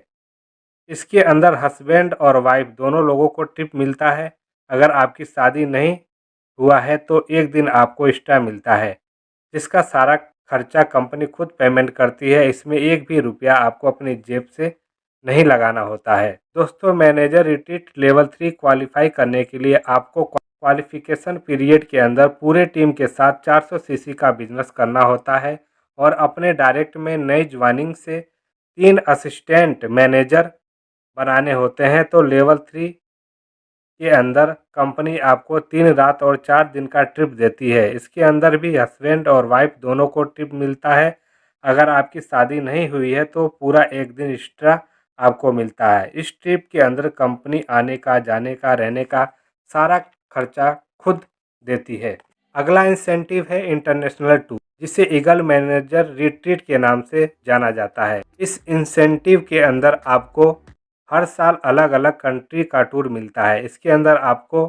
इसके अंदर हस्बैंड और वाइफ दोनों लोगों को ट्रिप मिलता है। अगर आपकी शादी नहीं हुआ है तो 1 दिन आपको एक्स्ट्रा मिलता है, जिसका सारा खर्चा कंपनी खुद पेमेंट करती है। इसमें 1 भी रुपया आपको अपनी जेब से नहीं लगाना होता है। दोस्तों, मैनेजर रिट्रीट लेवल 3 क्वालिफाई करने के लिए आपको क्वालिफिकेशन पीरियड के अंदर पूरे टीम के साथ 400 सीसी का बिजनेस करना होता है और अपने डायरेक्ट में नई ज्वाइनिंग से 3 असिस्टेंट मैनेजर बनाने होते हैं। तो लेवल 3 के अंदर कंपनी आपको 3 रात और 4 दिन का ट्रिप देती है। इसके अंदर भी हस्बैंड और वाइफ दोनों को ट्रिप मिलता है। अगर आपकी शादी नहीं हुई है तो पूरा 1 दिन एक्स्ट्रा आपको मिलता है। इस ट्रिप के अंदर कंपनी आने का, जाने का, रहने का सारा खर्चा खुद देती है। अगला इंसेंटिव है इंटरनेशनल टूर, जिसे ईगल मैनेजर रिट्रीट के नाम से जाना जाता है। इस इंसेंटिव के अंदर आपको हर साल अलग अलग कंट्री का टूर मिलता है। इसके अंदर आपको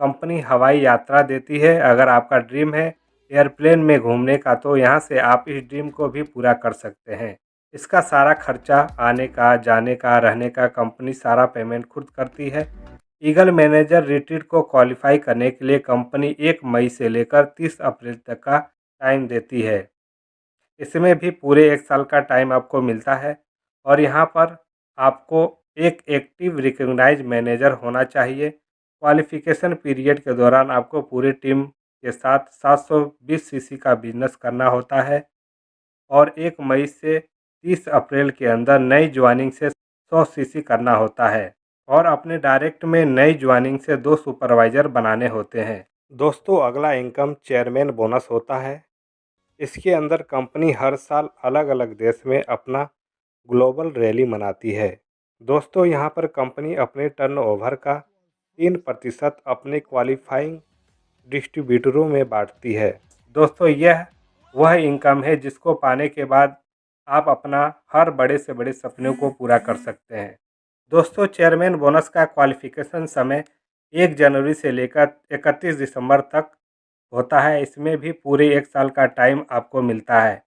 कंपनी हवाई यात्रा देती है। अगर आपका ड्रीम है एयरप्लेन में घूमने का तो यहाँ से आप इस ड्रीम को भी पूरा कर सकते हैं। इसका सारा खर्चा आने का, जाने का, रहने का कंपनी सारा पेमेंट खुद करती है। ईगल मैनेजर रिट्रीट को क्वालिफाई करने के लिए कंपनी 1 मई से लेकर 30 अप्रैल तक का टाइम देती है। इसमें भी पूरे 1 साल का टाइम आपको मिलता है और यहाँ पर आपको एक एक्टिव रिकॉग्नाइज्ड मैनेजर होना चाहिए। क्वालिफिकेशन पीरियड के दौरान आपको पूरी टीम के साथ 720 सीसी का बिजनेस करना होता है और 1 मई से 30 अप्रैल के अंदर नई ज्वाइनिंग से 100 सीसी करना होता है और अपने डायरेक्ट में नई ज्वाइनिंग से 2 सुपरवाइज़र बनाने होते हैं। दोस्तों, अगला इनकम चेयरमैन बोनस होता है। इसके अंदर कंपनी हर साल अलग अलग देश में अपना ग्लोबल रैली मनाती है। दोस्तों, यहाँ पर कंपनी अपने टर्नओवर का 3% अपने क्वालिफाइंग डिस्ट्रीब्यूटरों में बांटती है। दोस्तों, यह वह इनकम है जिसको पाने के बाद आप अपना हर बड़े से बड़े सपने को पूरा कर सकते हैं। दोस्तों, चेयरमैन बोनस का क्वालिफिकेशन समय 1 जनवरी से लेकर 31 दिसंबर तक होता है। इसमें भी पूरे 1 साल का टाइम आपको मिलता है।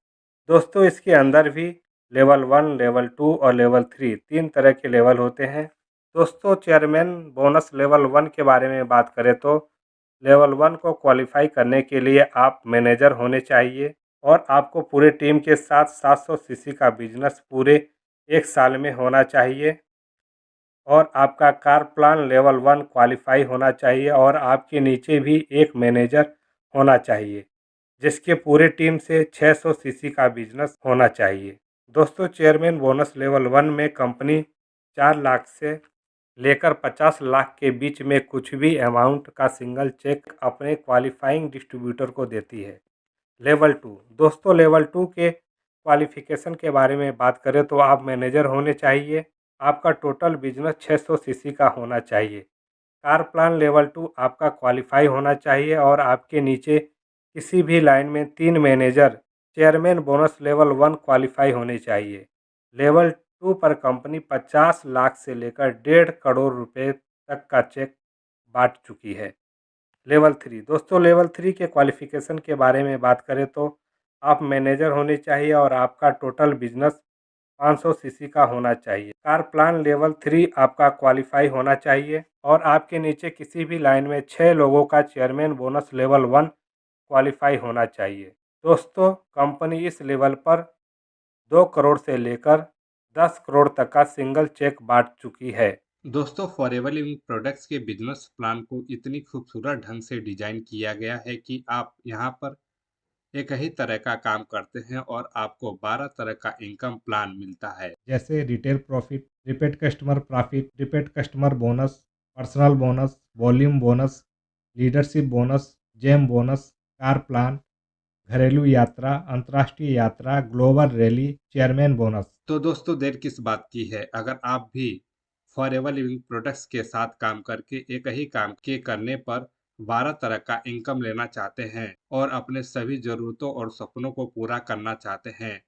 दोस्तों, इसके अंदर भी लेवल 1, लेवल 2 और लेवल 3 3 तरह के लेवल होते हैं। दोस्तों, चेयरमैन बोनस लेवल 1 के बारे में बात करें तो लेवल 1 को क्वालिफाई करने के लिए आप मैनेजर होने चाहिए और आपको पूरे टीम के साथ 700 सीसी का बिजनेस पूरे 1 साल में होना चाहिए और आपका कार प्लान लेवल 1 क्वालिफाई होना चाहिए और आपके नीचे भी एक मैनेजर होना चाहिए, जिसके पूरे टीम से 600 सीसी का बिजनेस होना चाहिए। दोस्तों, चेयरमैन बोनस लेवल 1 में कंपनी 4 लाख से लेकर 50 लाख के बीच में कुछ भी अमाउंट का सिंगल चेक अपने क्वालिफाइंग डिस्ट्रीब्यूटर को देती है। लेवल 2, दोस्तों लेवल 2 के क्वालिफिकेशन के बारे में बात करें तो आप मैनेजर होने चाहिए। आपका टोटल बिजनेस 600 सीसी का होना चाहिए। कार प्लान लेवल 2 आपका क्वालिफाई होना चाहिए और आपके नीचे किसी भी लाइन में 3 manager chairman bonus level 1 qualify होने चाहिए। लेवल 2 पर कंपनी 50 लाख से लेकर 1.5 करोड़ रुपए तक का चेक बांट चुकी है। लेवल 3, दोस्तों लेवल 3 के क्वालिफिकेशन के बारे में बात करें तो आप मैनेजर होने चाहिए और आपका टोटल बिजनेस 500 सीसी का होना चाहिए। कार प्लान लेवल 3 आपका क्वालिफाई होना चाहिए और आपके नीचे किसी भी लाइन में 6 लोगों का चेयरमैन बोनस लेवल 1 क्वालिफाई होना चाहिए। दोस्तों, कंपनी इस लेवल पर 2 करोड़ से लेकर 10 करोड़ तक का सिंगल चेक बांट चुकी है। दोस्तों, फॉरएवर लिविंग प्रोडक्ट्स के बिजनेस प्लान को इतनी खूबसूरत ढंग से डिजाइन किया गया है कि आप यहाँ पर एक ही तरह का काम करते हैं और आपको 12 तरह का इनकम प्लान मिलता है, जैसे retail profit, repeat customer profit, repeat customer bonus, personal bonus, volume bonus, leadership bonus, gem bonus, car plan, घरेलू यात्रा, अंतर्राष्ट्रीय यात्रा, ग्लोबल रैली, चेयरमैन बोनस। तो दोस्तों, देर किस बात की है? अगर आप भी फॉरएवर लिविंग प्रोडक्ट्स के साथ काम करके एक ही काम के करने पर 12 तरह का इनकम लेना चाहते हैं और अपने सभी जरूरतों और सपनों को पूरा करना चाहते हैं,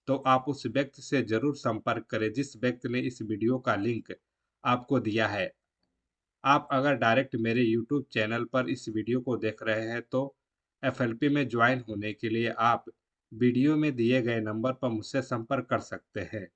तो आप उस व्यक्ति से जरूर संपर्क करें जिस व्यक्ति ने इस वीडियो का लिंक आपको दिया है। आप अगर डायरेक्ट मेरे YouTube चैनल पर इस वीडियो को देख रहे हैं तो FLP में ज्वाइन होने के लिए आप वीडियो में दिए गए नंबर पर मुझसे संपर्क कर सकते हैं,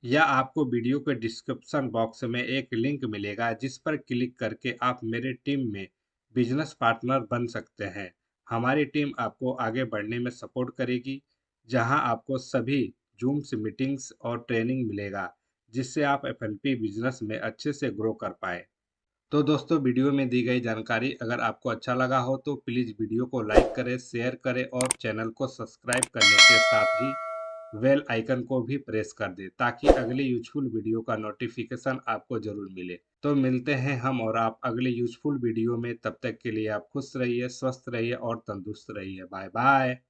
या आपको वीडियो के डिस्क्रिप्शन बॉक्स में एक लिंक मिलेगा जिस पर क्लिक करके आप मेरे टीम में बिजनेस पार्टनर बन सकते हैं। हमारी टीम आपको आगे बढ़ने में सपोर्ट करेगी, जहां आपको सभी जूम्स मीटिंग्स और ट्रेनिंग मिलेगा, जिससे आप FLP बिजनेस में अच्छे से ग्रो कर पाए। तो दोस्तों, वीडियो में दी गई जानकारी अगर आपको अच्छा लगा हो तो प्लीज़ वीडियो को लाइक करें, शेयर करें और चैनल को सब्सक्राइब करने के साथ ही बेल आइकन को भी प्रेस कर दें ताकि अगली यूजफुल वीडियो का नोटिफिकेशन आपको ज़रूर मिले। तो मिलते हैं हम और आप अगले यूजफुल वीडियो में, तब तक के लिए आप खुश रहिए, स्वस्थ रहिए और तंदुरुस्त रहिए। Bye bye.